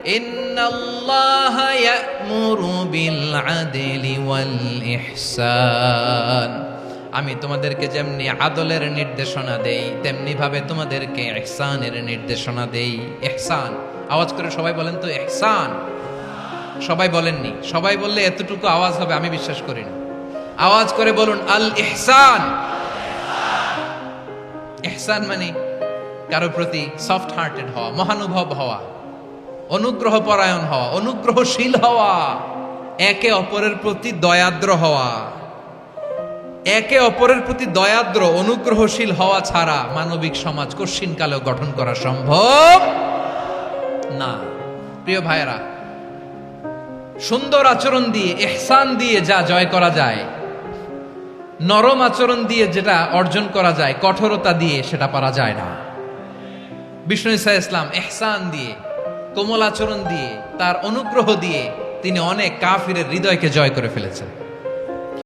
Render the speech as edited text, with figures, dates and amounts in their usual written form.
ইন্নাল্লাহা ইয়া'মুরু বিল আদলি ওয়াল ইহসান। আমি তোমাদেরকে যেমনি আদলের নির্দেশনা দেই তেমনি ভাবে তোমাদেরকে ইহসানের নির্দেশনা দেই। ইহসান, আওয়াজ করে সবাই বলেন তো ইহসান। সবাই বলেননি, সবাই বললে এতটুকু আওয়াজ হবে আমি বিশ্বাস করি না। আওয়াজ করে বলুন আল ইহসান। ইহসান মানে কারো প্রতি সফট হার্টেড হওয়া, মহানুভব হওয়া, অনুগ্রহ পরায়ণ হওয়া, অনুগ্রহশীল হওয়া, একে অপরের প্রতি দয়াদ্র হওয়া। একে অপরের প্রতি দয়াদ্র অনুগ্রহশীল হওয়া ছাড়া মানবিক সমাজ কঠিন কালেও গঠন করা সম্ভব না। প্রিয় ভাইয়েরা, সুন্দর আচরণ দিয়ে, ইহসান দিয়ে যা জয় করা যায়, নরম আচরণ দিয়ে যেটা অর্জন করা যায়, কঠোরতা দিয়ে সেটা পারা যায় না। বিষ্ণু ঈসা ইসলাম ইহসান দিয়ে, কোমল আচরণ দিয়ে, তার অনুগ্রহ দিয়ে তিনি অনেক কাফিরের হৃদয়কে জয় করে ফেলেছেন।